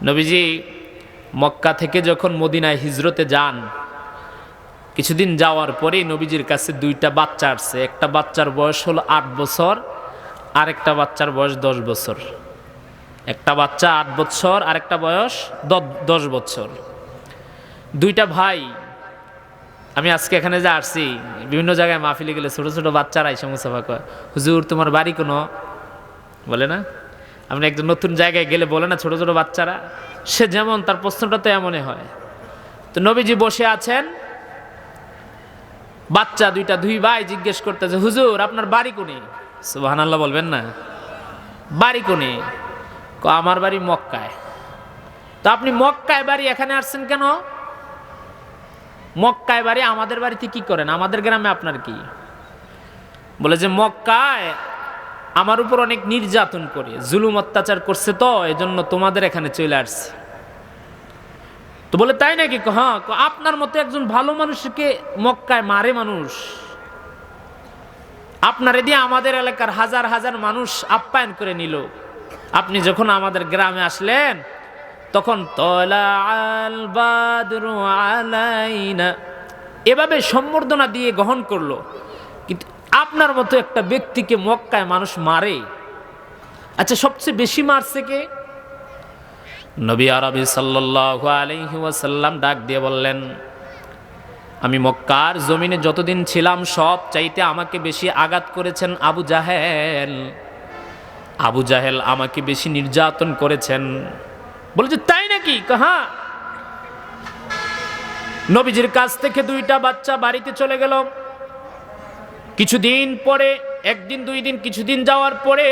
নবীজি মক্কা থেকে যখন মদিনায় হিজরতে যান, কিছুদিন যাওয়ার পরেই নবীজির কাছে দুইটা বাচ্চা আসছে। একটা বাচ্চার বয়স হলো 8 বছর, আর একটা বাচ্চার বয়স 10 বছর। একটা বাচ্চা 8 বছর আর একটা বয়স 10 বছর। দুইটা ভাই। আমি আজকে এখানে যে আসছি, বিভিন্ন জায়গায় মাহফিলে গেলে ছোট ছোট বাচ্চারা এসে মুসাফা কয়, হুজুর তোমার বাড়ি কোনো, বলে না? আপনি একজন নতুন জায়গায় গেলে বলে না ছোট ছোট বাচ্চারা, সে যেমন তার প্রশ্নটা তো এমনই হয়। তো নবীজি বসে আছেন, বাচ্চা দুইটা, দুই ভাই জিজ্ঞেস করতেছে, হুজুর আপনার বাড়ি কোনে? সুবহানাল্লাহ বলবেন না? বাড়ি কোনে? আমার বাড়ি মক্কায়। তো আপনি মক্কায় বাড়ি, এখানে আসছেন কেন? মক্কায় বাড়ি, আমাদের বাড়িতে কি করেন? আমাদের গ্রামে আপনার কি? বলে যে মক্কায় আমার উপর অনেক নির্যাতন করে, জুলুম অত্যাচার করছে, তো এজন্য তোমাদের এখানে চলে আসছে। তো বলে তাই নাকি? হ্যাঁ। আপনার মতো একজন ভালো মানুষকে মক্কায় মারে মানুষ, আপনারে দিয়ে আমাদের এলাকার হাজার হাজার মানুষ আপ্যায়ন করে নিল। আপনি যখন আমাদের গ্রামে আসলেন তখন তলাআল বাদরু আলাইনা এভাবে সম্বর্ধনা দিয়ে গ্রহণ করলো। কিন্তু আপনার মতো একটা ব্যক্তিকে মক্কায় মানুষ মারে। আচ্ছা, সবচেয়ে বেশি মারছে কে? নবী আরবি সাল্লাল্লাহু আলাইহি ওয়াসাল্লাম ডাক দিয়ে বললেন, আমি মক্কার জমিনে যতদিন ছিলাম সব চাইতে আমাকে বেশি আঘাত করেছেন আবু জাহেল। আবু জাহেল আমাকে বেশি নির্যাতন করেছেন। বলে যে তাই নাকি? হ্যাঁ। নবীজির কাছ থেকে দুইটা বাচ্চা বাড়িতে চলে গেল। কিছুদিন পরে, একদিন দুই দিন, কিছুদিন যাওয়ার পরে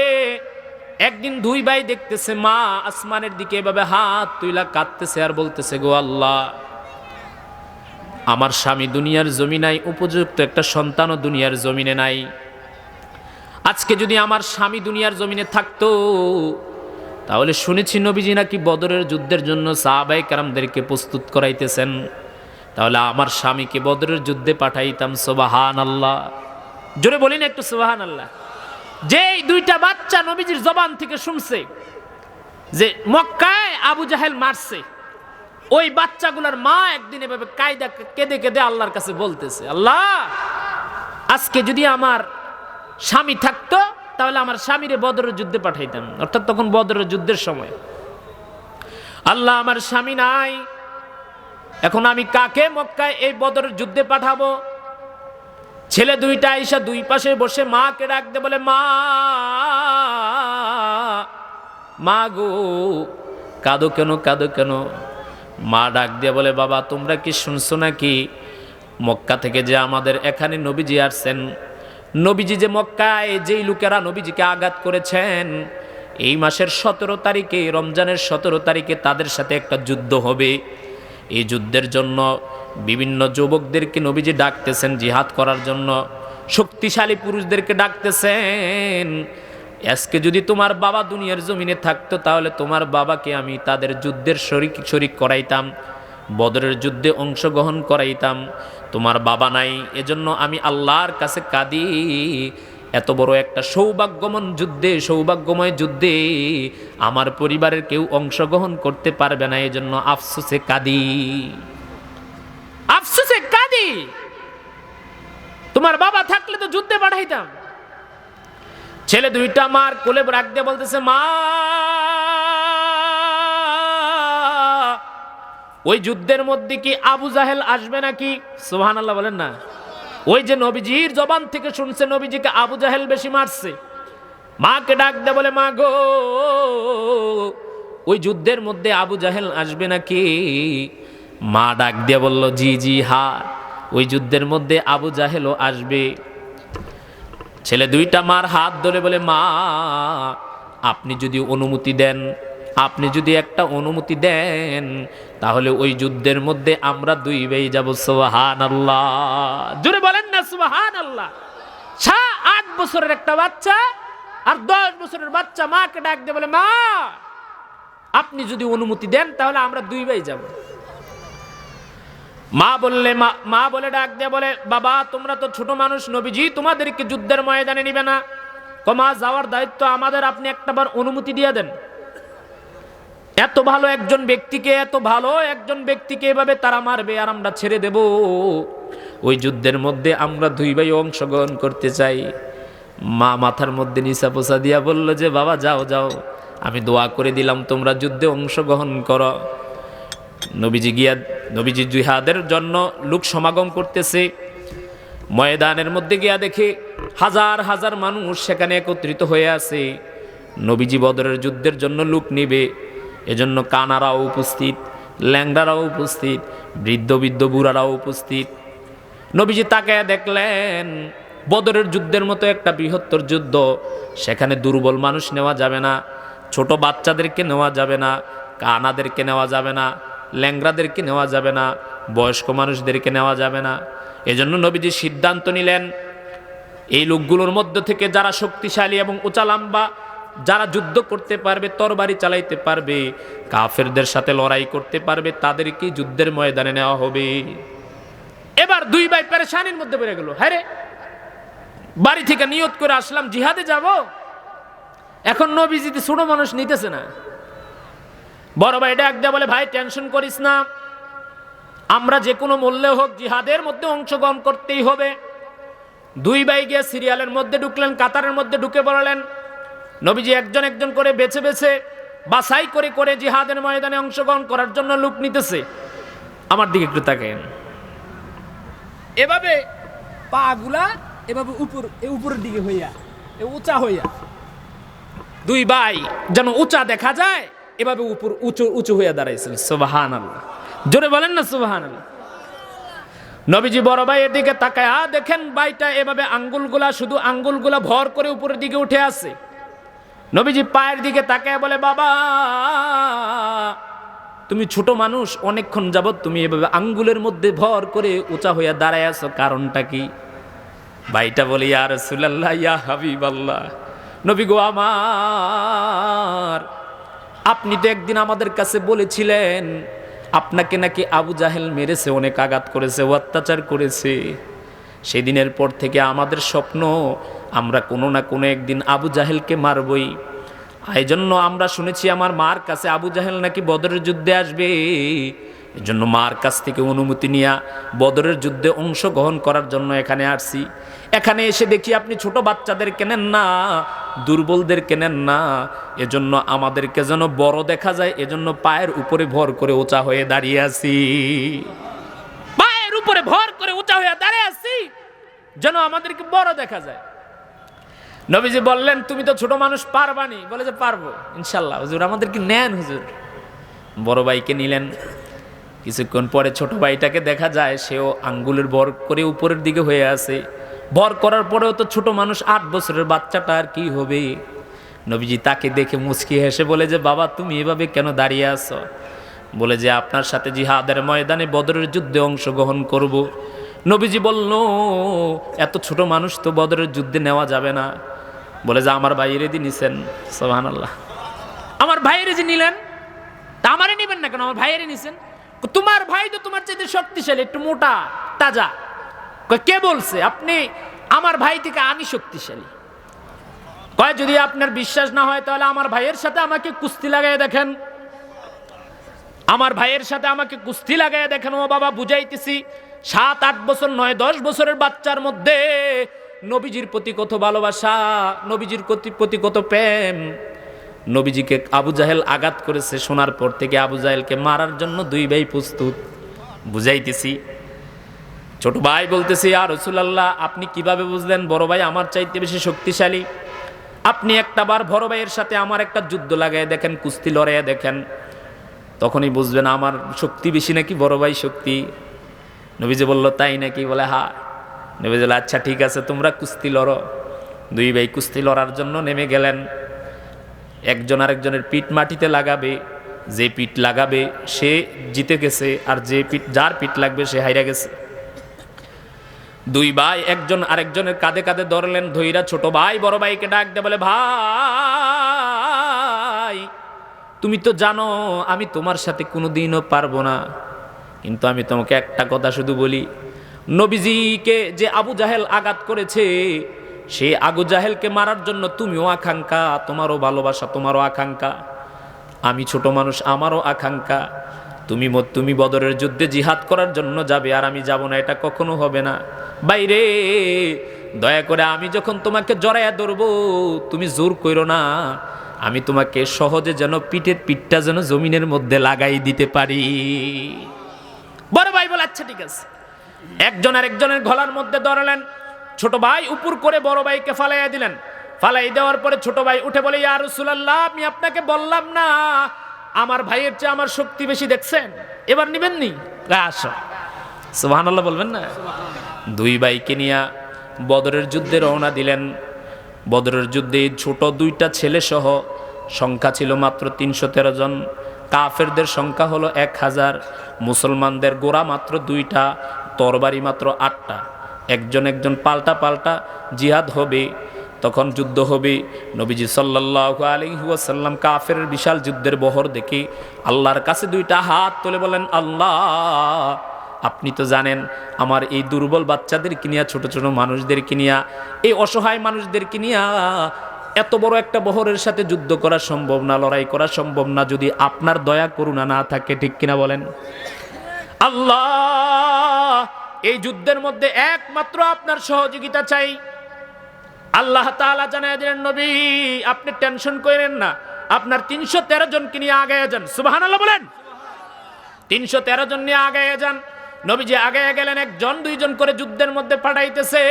একদিন দুই ভাই দেখতেছে মা আসমানের দিকে এভাবে হাত তুইলা কাঁদতেছে আর বলতেছে, গো আল্লাহ, আমার স্বামী দুনিয়ার জমি নাই, উপযুক্ত একটা সন্তানও দুনিয়ার জমিনে নাই। আজকে যদি আমার স্বামী দুনিয়ার জমিনে থাকতো, তাহলে শুনেছি নবীজি নাকি বদরের যুদ্ধের জন্য সাহাবায়ে কেরামদেরকে প্রস্তুত করাইতেছেন, তাহলে আমার স্বামীকে বদরের যুদ্ধে পাঠাইতাম। সুবহানাল্লাহ, জোরে বলিন একটু সুবহানাল্লাহ। যেই দুইটা বাচ্চা নবীজির জবান থেকে শুনছে যে মক্কায় আবু জাহেল মারছে, ওই বাচ্চাগুলোর মা একদিন এভাবে কায়দা কেঁদে কেঁদে আল্লাহর কাছে বলতেছে, আল্লাহ, আজকে যদি আমার স্বামী থাকতো তাহলে আমার স্বামীরে বদরের যুদ্ধে পাঠাইতাম। অর্থাৎ তখন বদরের যুদ্ধের সময়। আল্লাহ, আমার স্বামী নাই, এখন আমি কাকে মক্কায় এই বদরের যুদ্ধে পাঠাবো? ছেলে দুইটা আইসা দুই পাশে বসে মাকে ডাকতে বলে, মা, মা গো, কাঁদো কেন, কাঁদো কেন? মা ডাক দিয়ে বলে, বাবা, তোমরা কি শুনছো নাকি মক্কা থেকে যে আমাদের এখানে নবীজি আসছেন? নবীজি যে মক্কায় যেই লোকেরা নবীজিকে আঘাত করেছেন, এই মাসের 17 তারিখে, রমজানের 17 তারিখে তাদের সাথে একটা যুদ্ধ হবে। এই যুদ্ধের জন্য বিভিন্ন যুবকদেরকে নবীজি ডাকতেছেন জিহাদ করার জন্য, শক্তিশালী পুরুষদেরকে ডাকতেছেন। আজকে যদি তোমার বাবা দুনিয়ার জমিনে থাকতো, তাহলে তোমার বাবাকে আমি তাদের যুদ্ধের শরিক করাইতাম, বদরের যুদ্ধে অংশগ্রহণ করাইতাম। তোমার বাবা নাই, এজন্য আমি আল্লাহর কাছে কাঁদি, এত বড় একটা সৌভাগ্যময় যুদ্ধে আমার পরিবারের কেউ অংশগ্রহণ করতে পারবে না, এজন্য আফসোসে কাঁদি, আফসোসে কাঁদি। তোমার বাবা থাকলে তো যুদ্ধে পাঠাইতাম। ছেলে দুইটা মার কোলে রাখ দিয়ে বলতেছে, মা, ওই যুদ্ধের মধ্যে কি আবু জাহেল আসবে নাকি? সুবহানাল্লাহ বলেন না? ওই যে নবীজির জবান থেকে শুনছে নবীজিকে আবু জাহেল বেশি মারছে। মাকে ডাক দে বলে, মা গো, ওই যুদ্ধের মধ্যে আবু জাহেল আসবে নাকি? মা ডাক দিয়ে বলল, জি জি, হা, ওই যুদ্ধের মধ্যে আবু জাহেলও আসবে। ছেলে দুইটা মার হাত ধরে বলে, মা, আপনি যদি অনুমতি দেন, আপনি যদি একটা অনুমতি দেন, তাহলে ওই যুদ্ধের মধ্যে আমরা দুই ভাই যাব। সুবহানাল্লাহ, জোরে বলেন না সুবহানাল্লাহ। 8 বছরের একটা বাচ্চা আর 10 বছরের বাচ্চা মাকে ডাক দিয়ে বলে, মা, আপনি যদি অনুমতি দেন তাহলে আমরা দুই ভাই যাব। মা বলে ডাক দিয়ে বলে, বাবা, তোমরা তো ছোট মানুষ, নবীজি তোমাদেরকে যুদ্ধের ময়দানে নিবে না। মা, যাওয়ার দায়িত্ব আমাদের, আপনি একটাবার অনুমতি দিয়ে দেন। এত ভালো একজন ব্যক্তিকে এভাবে তারা মারবে আর আমরা ছেড়ে দেব? ওই যুদ্ধের মধ্যে আমরা দুই ভাই অংশগ্রহণ করতে চাই। মা মাথার মধ্যে নিচা পোছা দিয়া বলল যে বাবা যাও যাও, আমি দোয়া করে দিলাম, তোমরা যুদ্ধে অংশগ্রহণ করো। নবীজি জিহাদের জন্য লোক সমাগম করতেছে। ময়দানের মধ্যে গিয়া দেখে হাজার হাজার মানুষ সেখানে একত্রিত হয়ে আছে। নবীজি বদরের যুদ্ধের জন্য লোক নিবে, এজন্য কানারাও উপস্থিত, ল্যাংড়ারাও উপস্থিত, বৃদ্ধ বুড়ারাও উপস্থিত। নবীজি তাকায়া দেখলেন বদরের যুদ্ধের মতো একটা বৃহত্তর যুদ্ধ, সেখানে দুর্বল মানুষ নেওয়া যাবে না, ছোট বাচ্চাদেরকে নেওয়া যাবে না, কানাদেরকে নেওয়া যাবে না, ল্যাংড়াদেরকে নেওয়া যাবে না, বয়স্ক মানুষদেরকে নেওয়া যাবে না। এজন্য নবীজি সিদ্ধান্ত নিলেন এই লোকগুলোর মধ্য থেকে যারা শক্তিশালী এবং উঁচা লম্বা, যারা যুদ্ধ করতে পারবে, তরবারি চালাইতে পারবে, কাফেরদের সাথে লড়াই করতে পারবে, তাদেরকে যুদ্ধের ময়দানে নেওয়া হবে। এবার দুই ভাই পেরেশানির মধ্যে পড়ে গেল। হ্যাঁ রে, বাড়ি থেকে নিয়ত করে আসলাম জিহাদে যাব, এখন নবীজি ছোট মানুষ নিতেছে না। বড় ভাই ডাক দেয়া বলে, ভাই টেনশন করিস না, আমরা যে কোনো মূল্যে হোক জিহাদের মধ্যে অংশগ্রহণ করতেই হবে। দুই ভাই গিয়ে সিরিয়ালের মধ্যে ঢুকলেন, কাতারের মধ্যে ঢুকে পড়লেন। নবীজি একজন একজন করে বেছে বেছে বাছাই করে করে জিহাদের ময়দানে অংশগ্রহণ করার জন্য লোক নিতেছে। আমার দিকে একটু তাকান, এভাবে পা গুলা এভাবে উপরের দিকে হইয়া উঁচা হইয়া, দুই ভাই যেন উঁচা দেখা যায় এভাবে উপর উঁচু উঁচু হইয়া দাঁড়াইছিল। সুবহানাল্লাহ, জোরে বলেন না সুবহানাল্লাহ। নবীজি বড় ভাইয়ের দিকে তাকায় দেখেন ভাইটা এভাবে শুধু আঙ্গুলগুলা ভর করে উপরের দিকে উঠে আসে। নবীজি পায়ের দিকে তাকায় বলে, বাবা তুমি ছোট মানুষ, অনেকক্ষণ যাবত তুমি এভাবে আঙ্গুলের মধ্যে ভর করে উঁচা হইয়া দাঁড়ায় আছো, কারণটা কি? ভাইটা বলে, ইয়া রাসূলুল্লাহ, ইয়া হাবিবাল্লাহ, নবী গো আমার, আপনি তো একদিন আমাদের কাছে বলেছিলেন আপনাকে নাকি আবু জাহেল মেরেছে, অনেক আঘাত করেছে, অত্যাচার করেছে। সেদিনের পর থেকে আমাদের স্বপ্ন আমরা কোনো না কোনো একদিন আবু জাহেলকে মারবই। এই জন্য আমরা শুনেছি আমার মার কাছে আবু জাহেল নাকি বদরের যুদ্ধে আসবে, এজন্য মার কাছ থেকে অনুমতি নিয়ে বদরের যুদ্ধে অংশগ্রহণ করার জন্য এখানে আসছি। এখানে এসে দেখি আপনি ছোট বাচ্চাদের কেনেন না, দুর্বলদের কেনেন না, এজন্য আমাদেরকে যেন বড় দেখা যায়, এজন্য পায়ের উপরে ভর করে উঁচা হয়ে দাঁড়িয়ে আছি। পায়ের উপরে ভর করে উঁচা হয়ে দাঁড়িয়ে আছি যেন আমাদেরকে বড় দেখা যায়। নবীজি বললেন, তুমি তো ছোট মানুষ, পারবানি? বলে যে পারবো ইনশাল্লাহ। হুজুর আমাদেরকে নেন। হুজুর বড় ভাইকে নিলেন। কিছুক্ষণ পরে ছোট ভাইটাকে দেখা যায় সেও আঙ্গুলের ভর করে উপরের দিকে হয়ে আছে। ভর করার পরেও তো ছোট মানুষ, 8 বছরের বাচ্চাটা আর কি হবে। নবীজি তাকে দেখে মুচকি হেসে বলে যে, বাবা তুমি এভাবে কেন দাঁড়িয়ে আছো? বলে যে, আপনার সাথে জিহাদের ময়দানে বদরের যুদ্ধে অংশগ্রহণ করব। নবীজি বলল, এত ছোট মানুষ তো বদরের যুদ্ধে নেওয়া যাবে না। বলে যে, আমার ভাইয়ের দি নিছেন। সুবহানাল্লাহ, আমার ভাইয়ের যে নিলেন, তা আমারে নিবেন না কেন? আমার ভাইয়ের নিছেন। তোমার ভাই তো তোমার চাইতে শক্তিশালী, একটু মোটা তাজা। কে বলছে? আপনি আমার ভাই থেকে আমি শক্তিশালী। কয় যদি আপনার বিশ্বাস না হয় তাহলে আমার ভাইয়ের সাথে আমাকে কুস্তি লাগাইয়া দেখেন। আমার ভাইয়ের সাথে আমাকে কুস্তি লাগাইয়া দেখেন। ও বাবা বুঝাইতেছি, 7-8 বছর নয় 10 বছরের বাচ্চার মধ্যে নবীজির প্রতি কত ভালোবাসা, নবীজির প্রতি কত প্রেম। নবীজিকে আবু জাহেল আঘাত করেছে, শোনার পর থেকে আবু জাহেলকে মারার জন্য দুই ভাই প্রস্তুত। বুঝাইতেছি, ছোট ভাই বলতেছে, ইয়া রাসূলুল্লাহ আপনি কিভাবে বুঝলেন বড় ভাই আমার চাইতে বেশি শক্তিশালী? আপনি একটা বার বড় ভাইয়ের সাথে আমার একটা যুদ্ধ লাগাই দেখেন, কুস্তি লড়াইয়া দেখেন, তখনই বুঝবেন আমার শক্তি বেশি নাকি বড় ভাই শক্তি। নবীজি বলল, তাই নাকি? বলে হ্যাঁ। নবীজি বলল, আচ্ছা ঠিক আছে, তোমরা কুস্তি লড়ো। দুই ভাই কুস্তি লড়ার জন্য নেমে গেলেন। একজন আরেকজনের পিঠ মাটিতে লাগাবে, যে পিঠ লাগাবে সে জিতে গেছে, আর যার পিঠ লাগবে সে হাইরা গেছে। দুই ভাই একজন আরেকজনের কাঁধে কাঁধে ধরলেন, ধইরা ছোট ভাই বড় ভাইকে ডাক দিয়ে বলে, ভাই তুমি তো জানো আমি তোমার সাথে কোনোদিনও পারবো না, কিন্তু আমি তোমাকে একটা কথা শুধু বলি, নবীজিকে যে আবু জাহেল আঘাত করেছে, সে আবু জাহেলকে মারার জন্য তুমিও আকাঙ্ক্ষা, তোমারও ভালোবাসা, তোমারও আকাঙ্ক্ষা। আমি ছোট মানুষ, আমারও আকাঙ্ক্ষা তুমি বদরের যুদ্ধে জিহাদ করার জন্য যাবে আর আমি যাব না, এটা কখনো হবে না। বাইরে দয়া করে আমি যখন তোমাকে জড়াইয়া ধরবো তুমি জোর কইরো না, আমি তোমাকে সহজে যেন পিঠটা যেন জমিনের মধ্যে লাগাই দিতে পারি। বড় ভাই বলে আচ্ছা ঠিক আছে। একজন আরেকজনের গলার মধ্যে ধরলেন, ছোট ভাই উপর করে বড় ভাইকে ফালাইয়া দিলেন। ফালাই দেওয়ার পরে ছোট ভাই উঠে বলে, ইয়া রাসূলুল্লাহ, আমি আপনাকে বললাম না আমার ভাইয়ের চেয়ে আমার শক্তি বেশি, দেখছেন, এবার নিবেন নি? আসো, সুবহানাল্লাহ বলবেন না। দুই ভাইকে নিয়ে বদরের যুদ্ধে রওনা দিলেন। বদরের যুদ্ধে ছোট দুইটা ছেলে সহ সংখ্যা ছিল মাত্র ৩১৩ জন। কাফেরদের সংখ্যা হলো ১০০০, মুসলমানদের গোড়া মাত্র ২টা, তরবারি মাত্র ৮টা। একজন পাল্টা পাল্টা জিহাদ হবে, তখন যুদ্ধ হবে। নবীজি সাল্লাল্লাহু আলাইহি ওয়াসাল্লাম কাফেরের বিশাল যুদ্ধের বহর দেখে আল্লাহর কাছে দুইটা হাত তুলে বলেন, আল্লাহ, আপনি তো জানেন আমার এই দুর্বল বাচ্চাদেরকে নিয়ে, ছোট ছোট মানুষদেরকে নিয়ে, এই অসহায় মানুষদেরকে নিয়ে এত বড় একটা বহরের সাথে যুদ্ধ করা সম্ভব না, লড়াই করা সম্ভব না, যদি আপনার দয়া করুণা না থাকে। ঠিক কিনা বলেন? আল্লাহ, এই যুদ্ধের মধ্যে একমাত্র আপনার সহযোগিতা চাই। আল্লাহ তাআলা জানায় দিলেন, নবী আপনি টেনশন করেন না, আপনার ৩১৩ জনকে নিয়ে আগায় যান। সুবহানাল্লাহ বলেন। ৩১৩ জন নিয়ে আগায় যান। নবীজি আগায় গেলেন, একজন দুইজন করে যুদ্ধের মধ্যে পাঠাইতেছে।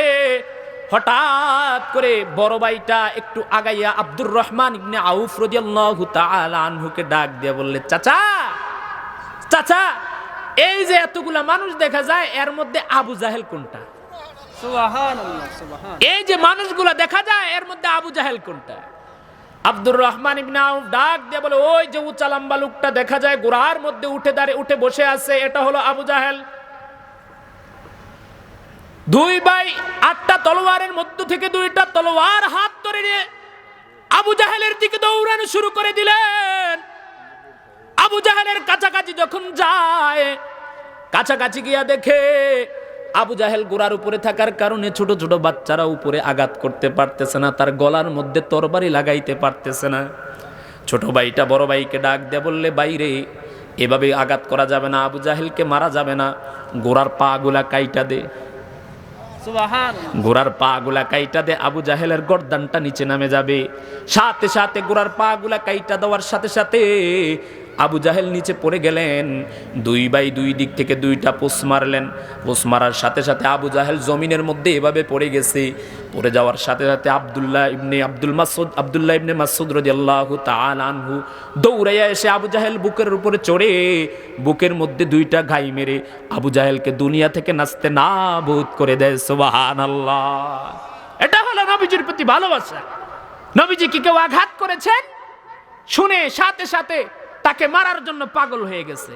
হঠাৎ করে বড় ভাইটা একটু আগাইয়া আব্দুর রহমান ইবনে আউফ রাদিয়াল্লাহু তাআলা আনহুকে ডাক দিয়ে বললে, চাচা চাচা, এই যে এতগুলা মানুষ দেখা যায়, এর মধ্যে আবু জাহেল কোনটা? সুবহানাল্লাহ, সুবহান। এই যে মানুষগুলা দেখা যায়, এর মধ্যে আবু জাহেল কোনটা? আব্দুর রহমান ইবনে আউফ ডাক দিয়ে বলে, ওই যে উঁচা লম্বা লোকটা দেখা যায় ঘোড়ার মধ্যে উঠে বসে আছে, এটা হলো আবু জাহেল। দুই ভাই ৮টা তলোয়ারের মধ্য থেকে 2টা তলোয়ার হাত ধরে নিয়ে আবু জাহেলের দিকে দৌড়ানো শুরু করে দিলেন। আবু জাহেলের কাছাকাছি যখন যায়, কাছাকাছি গিয়া দেখে আবু জাহেল ঘোড়ার উপরে থাকার কারণে ছোট ছোট বাচ্চারা উপরে আঘাত করতে পারতেছে না, তার গলার মধ্যে তরবারি লাগাইতে পারতেছে না। ছোট ভাইটা বড় ভাইকে ডাক দিয়ে বললে, বাইরে এভাবে আঘাত করা যাবে না, আবু জাহেলকে মারা যাবে না, ঘোড়ার পা গুলা কাইটা দে। ঘোড়ার পা গুলা কাইটা দে, আবু জাহেলের গর্দানটা নিচে নামে যাবে। সাথে সাথে ঘোড়ার পা গুলা কাইটা দেওয়ার সাথে সাথে আবু জাহেল নিচে পড়ে গেলেন। দুই ভাই দুই দিক থেকে 2টা পোস মারলেন। পোস মারার সাথে সাথে আবু জাহেল জমিনের মধ্যে এভাবে পড়ে গেছে। পড়ে যাওয়ার সাথে সাথে আব্দুল্লাহ ইবনে মাসউদ রাদিয়াল্লাহু তাআলা আনহু দৌড়াইয়া এসে আবু জাহেল বুকের উপরে চড়ে বুকের মধ্যে 2টা ঘাই মেরে আবু জাহেলকে দুনিয়া থেকে নাস্তে নাবুদ করে দেয়। সুবহানাল্লাহ। এটা হলো নবীজির প্রতি ভালোবাসা। নবীজি কি কেউ আঘাত করেছেন শুনে সাথে সাথে তাকে মারার জন্য পাগল হয়ে গেছে।